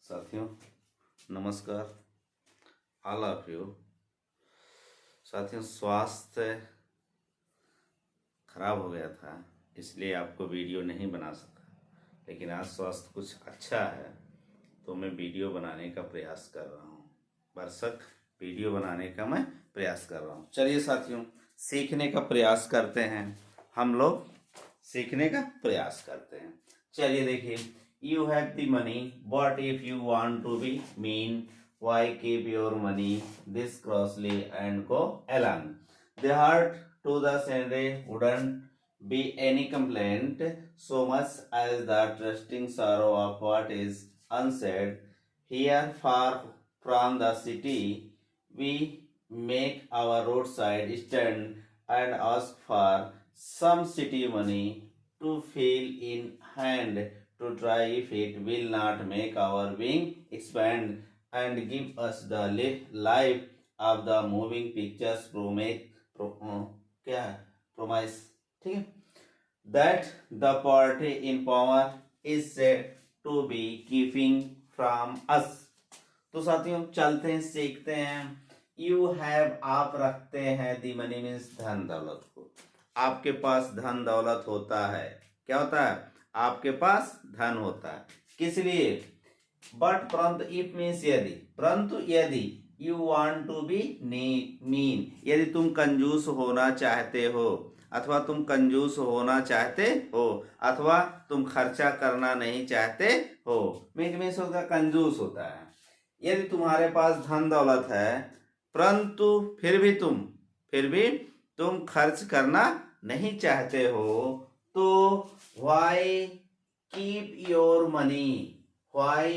साथियों नमस्कार। All of you. साथियों, स्वास्थ्य खराब हो गया था इसलिए आपको वीडियो नहीं बना सका, लेकिन आज स्वास्थ्य कुछ अच्छा है तो मैं वीडियो बनाने का प्रयास कर रहा हूँ। भरसक वीडियो बनाने का मैं प्रयास कर रहा हूँ। चलिए साथियों, सीखने का प्रयास करते हैं। हम लोग सीखने का प्रयास करते हैं। चलिए देखिए, you have the money, but if you want to be mean, why keep your money this closely and go along? The heart to the scenery wouldn't be any complaint, so much as the trusting sorrow of what is unsaid. Here, far from the city, we make our roadside stand and ask for some city money to fill in hand, to try if it will not make our wing expand and give us the life of the moving pictures क्या है promise, ठीक है, that the party in power is said to be keeping from us। तो साथियों चलते हैं, सीखते हैं। यू हैव, आप रखते हैं, दी मनी मीन्स धन दौलत को। आपके पास धन दौलत होता है। क्या होता है? आपके पास धन होता है। किस लिए? बट परंतु, इफ मीन्स यदि, परंतु यदि, you want to be mean, यदि तुम कंजूस होना चाहते हो, अथवा तुम कंजूस होना चाहते हो, अथवा तुम खर्चा करना नहीं चाहते हो। मीन्स होता है कंजूस होता है। यदि तुम्हारे पास धन दौलत है परंतु फिर भी तुम खर्च करना नहीं चाहते हो, तो why keep your money, why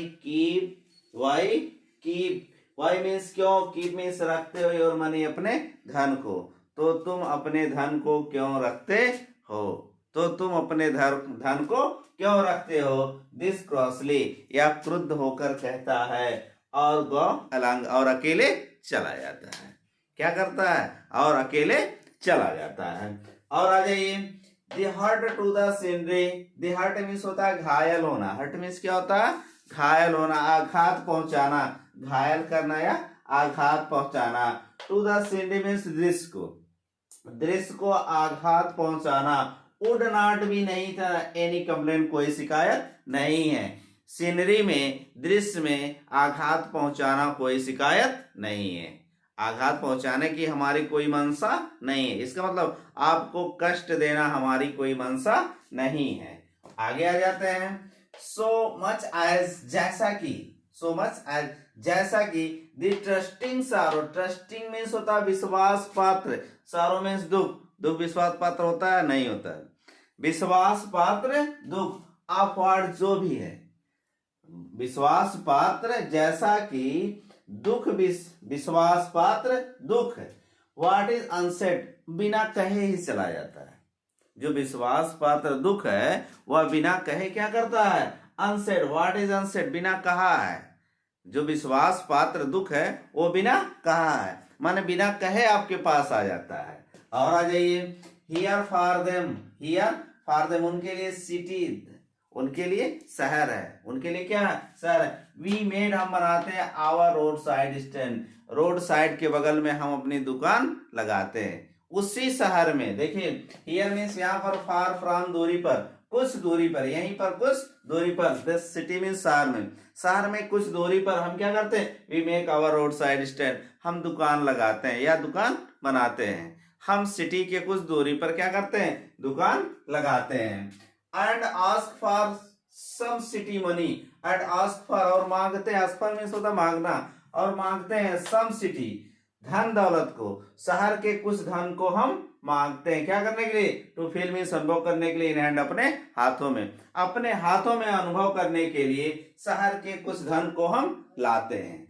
means क्यों, कीप मीन्स रखते हो, योर मनी अपने धन को, तो तुम अपने धन को क्यों रखते हो, क्यों रखते हो। दिस क्रॉसली, या क्रुद्ध होकर कहता है, और गो अलंग, और अकेले चला जाता है। क्या करता है? और अकेले चला जाता है। और आ जाइए, the hurt to the scenery, the hurt means होता है घायल होना। हर्ट मीन्स क्या होता है? घायल होना, आघात पहुंचाना, घायल करना या आघात पहुंचाना। टू द सीनरी मीन्स दृश्य को आघात पहुंचाना। वुड नॉट भी नहीं था, एनी कंप्लेंट, कोई शिकायत नहीं है। सीनरी में, दृश्य में आघात पहुंचाना, कोई शिकायत नहीं है। आघात पहुंचाने की हमारी कोई मंशा नहीं है। इसका मतलब आपको कष्ट देना हमारी कोई मंशा नहीं है। आगे आ जाते हैं। सो मच एज, जैसा कि, सो मच एज, जैसा कि, द ट्रस्टिंग सारो, ट्रस्टिंग मीन्स होता है विश्वास पात्र, सारो मीन्स दुख विश्वास पात्र होता है? नहीं होता है। विश्वास पात्र दुख, अपवार्ड जो भी है, विश्वास पात्र, जैसा कि दुख विश्वास पात्र दुख है। व्हाट इज अनसेड, बिना कहे ही चला जाता है। जो विश्वास पात्र दुख है वह बिना कहे क्या करता है? अनसेड। व्हाट इज अनसेड, बिना कहा है। जो विश्वास पात्र दुख है वो बिना कहा है, माने बिना कहे आपके पास आ जाता है। और आ जाइए, हियर फॉर देम, उनके लिए सिटी, उनके लिए शहर है, उनके लिए क्या है? शहर है। वी मेड, हम बनाते हैं, our road side stand, road side के बगल में हम अपनी दुकान लगाते हैं। उसी शहर में, देखिए हियर मीन्स यहाँ पर, फार फ्रॉम दूरी पर, कुछ दूरी पर, यहीं पर कुछ दूरी पर, दिस सिटी मीन्स शहर में कुछ दूरी पर हम क्या करते हैं? We make our road side stand, हम दुकान लगाते हैं या दुकान बनाते हैं। हम सिटी के कुछ दूरी पर क्या करते हैं? दुकान लगाते हैं। And ask for some city money, and ask for, और मांगते हैं, आस्क फॉर मीन्स होता मांगना, और मांगते हैं सम सिटी, धन दौलत को, शहर के कुछ धन को हम मांगते हैं। क्या करने के लिए? टू फील मीन्स अनुभव करने के लिए, इन हैंड अपने हाथों में अनुभव करने के लिए शहर के कुछ धन को हम लाते हैं।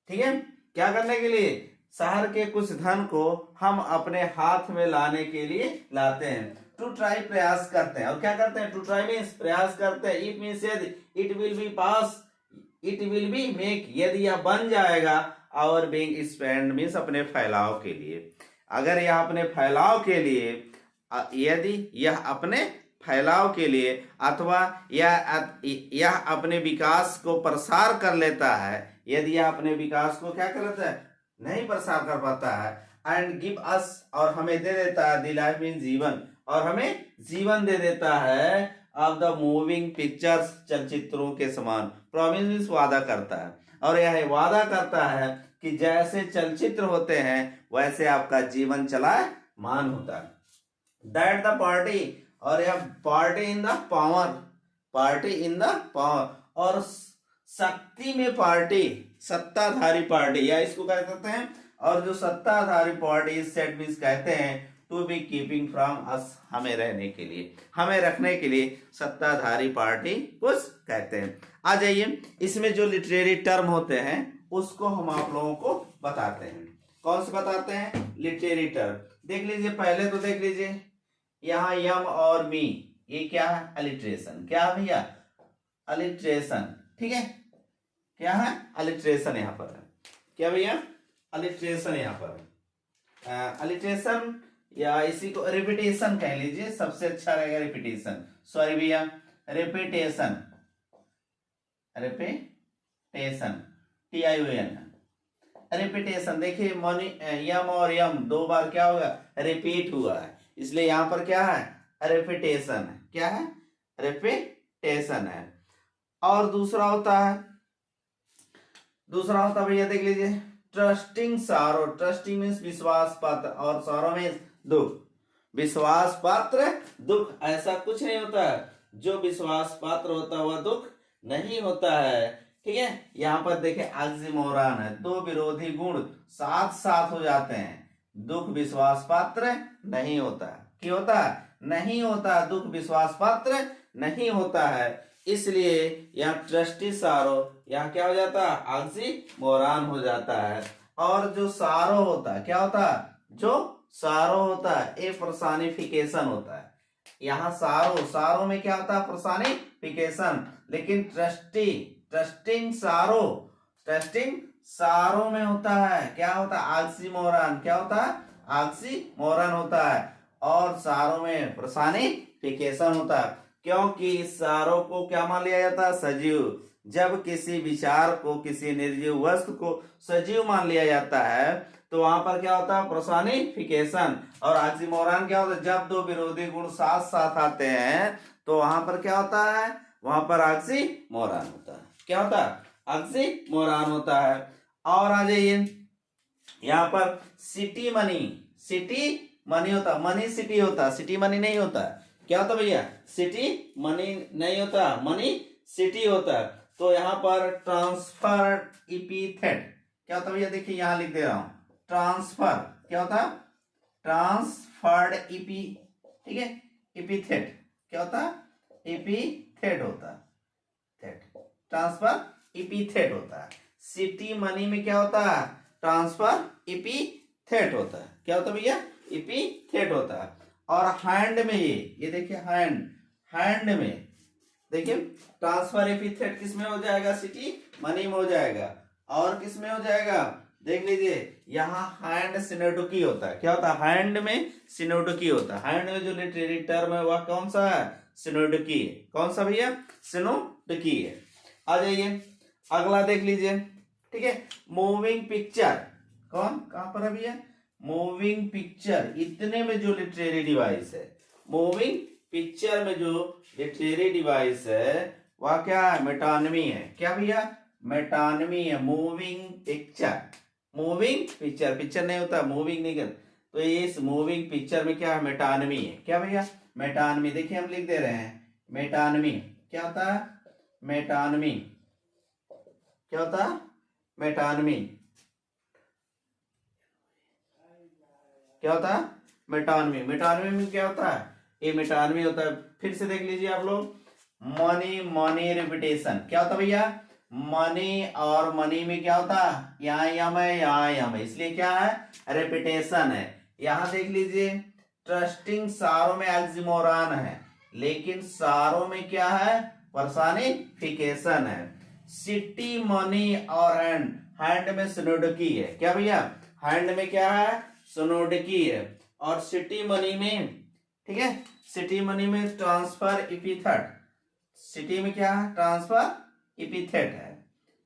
ठीक है? क्या करने के लिए? शहर के कुछ धन को हम अपने हाथ में लाने के लिए लाते हैं। टू ट्राई, प्रयास करते हैं। और क्या करते हैं? टू ट्राई मीन्स प्रयास करते हैं। इट मीन्स यदि, it will be pass, it will be make, यदि यह बन जाएगा, और बीइंग स्पेंड मीन्स अपने फैलाव के लिए। अगर यह अपने फैलाव के लिए, यदि यह अपने फैलाव के लिए अथवा यह अपने विकास को प्रसार कर लेता है, यदि यह अपने विकास को क्या कर लेता है, नहीं प्रसार कर पाता है, एंड गिव अस, और हमें दे देता है, दी लाइफ मीन जीवन, और हमें जीवन दे देता है, ऑफ द मूविंग पिक्चर्स, चलचित्रों के समान, प्रॉमिस मीन्स वादा करता है, और यह वादा करता है कि जैसे चलचित्र होते हैं वैसे आपका जीवन चलायमान होता है। दैट द पार्टी, और यह party in the power, party in the power, और शक्ति में पार्टी, सत्ताधारी पार्टी, या इसको क्या कहते हैं, और जो सत्ताधारी पार्टी सेट मीन्स कहते हैं to be keeping from us, हमें रहने के लिए, हमें रखने के लिए सत्ताधारी पार्टी कुछ कहते हैं। आ जाइए, इसमें जो लिटरेरी टर्म होते हैं उसको हम आप लोगों को बताते हैं। कौन से बताते हैं? Literary term. देख लीजिए, पहले तो देख लीजिए यहाँ यम और मी, ये क्या है? अलिट्रेशन। क्या है भैया? अलिट्रेशन। ठीक है, क्या है? अलिट्रेशन यहाँ पर है। क्या भैया? अलिट्रेशन यहाँ पर है। अलिट्रेशन या इसी को रिपीटेशन कह लीजिए, सबसे अच्छा रहेगा रिपीटेशन। सॉरी भैया, रिपीटेशन, रिपीटेशन, TION, रिपीटेशन। देखिए मनी, यम और यम दो बार क्या होगा? रिपीट हुआ है, इसलिए यहां पर क्या है? रिपीटेशन है। क्या है? रिपीटेशन है। और दूसरा होता भैया देख लीजिए, ट्रस्टिंग सारो। ट्रस्टिंग मीन्स विश्वास पात्र, और सारो मीन्स दुख। विश्वास पात्र दुख, ऐसा कुछ नहीं होता है जो विश्वास पात्र होता हुआ दुख नहीं होता है। ठीक है, यहाँ पर देखिए ऑक्सीमोरन है, दो विरोधी गुण साथ साथ हो जाते हैं। दुख विश्वास पात्र नहीं होता। क्यों होता है? नहीं होता। दुख विश्वास पात्र नहीं होता है, इसलिए यहाँ ट्रस्टी सारो, यहाँ क्या हो जाता है? ऑक्सीमोरन हो जाता है। और जो सारो होता है, क्या होता है? जो सारो होता है, ए पर्सोनिफिकेशन होता है। यहाँ सारो में क्या होता है? पर्सोनिफिकेशन। लेकिन ट्रस्टिंग सारो में होता है, क्या होता है? ऑक्सीमोरन। क्या होता है? ऑक्सीमोरन होता है। और सारो में पर्सोनिफिकेशन होता है, क्योंकि सारो को क्या मान लिया जाता है? सजीव। जब किसी विचार को, किसी निर्जीव वस्तु को सजीव मान लिया जाता है तो वहां पर क्या होता है? पर्सोनिफिकेशन। और ऑक्सीमोरन क्या होता है? जब दो विरोधी गुण साथ साथ आते हैं तो वहां पर क्या होता है? वहां पर ऑक्सीमोरन होता है। क्या होता है? ऑक्सीमोरन होता है। और आ जाइए, यहाँ पर सिटी मनी होता, मनी सिटी होता, सिटी मनी नहीं होता। क्या होता भैया? सिटी मनी नहीं होता, मनी सिटी होता है। तो यहाँ पर ट्रांसफर्ड इपीथेट क्या होता भैया? देखिए यहाँ लिख दे रहा हूं, ट्रांसफर क्या होता? ट्रांसफर्ड इपी, ठीक है, इपीथेट क्या होता? इपीथेट होता है, ट्रांसफर इपीथेट होता है। सिटी मनी में क्या होता है? ट्रांसफर इपीथेट होता है। क्या होता भैया? इपीथेट होता है। और हैंड में ये देखिए, हैंड में देखिए ट्रांसफर एपिथेट किस में हो जाएगा? सिटी मनी में हो जाएगा। और किस में हो जाएगा? देख लीजिए, यहाँ हैंड सिनोडुकी होता है। क्या होता है? हैंड में सिनोडुकी होता है। हैंड में जो लिटरेरी टर्म है वह कौन सा है? सिनोडुकी है। कौन सा भैया? सिनोडुकी है। आ जाइए, अगला देख लीजिए, ठीक है, मूविंग पिक्चर। कहां पर है भैया? Moving picture. इतने में जो लिटरेरी डिवाइस है, मूविंग पिक्चर में जो लिटरेरी डिवाइस है वह क्या है? मेटानमी है। क्या भैया? मेटानमी है। Moving picture, moving picture, picture नहीं होता, मूविंग नहीं कर, तो इस मूविंग पिक्चर में क्या है? मेटानमी है। क्या भैया? मेटानमी। देखिए हम लिख दे रहे हैं, मेटानमी क्या होता है? मेटानमी क्या होता है? मेटानमी क्या होता है? मेटानमी। मेटानमी में क्या होता है? ये मेटानमी होता है। फिर से देख लीजिए आप लोग, मनी रिपीटेशन। क्या होता है भैया? मनी, और मनी में क्या होता है? यहाँ यम है, यहाँ यम है, इसलिए क्या है? रिपीटेशन है। यहाँ देख लीजिए, ट्रस्टिंग सारो में ऑक्सीमोरन है, लेकिन सारो में क्या है? पर्सोनिफिकेशन है। सिटी मनी और हैंड में सिनोडुकी है। क्या भैया? हैंड में क्या है? सिनोडुकी है। और सिटी मनी में, ठीक है, सिटी मनी में ट्रांसफर इपिथेट, सिटी में क्या है, ट्रांसफर इपिथेट है,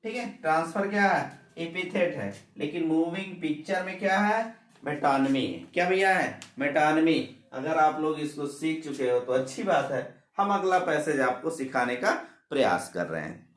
ठीक है, ट्रांसफर क्या है, इपिथेट है। लेकिन मूविंग पिक्चर में क्या है, मेटानमी, क्या भैया है, मेटानमी। अगर आप लोग इसको सीख चुके हो तो अच्छी बात है, हम अगला पैसेज आपको सिखाने का प्रयास कर रहे हैं।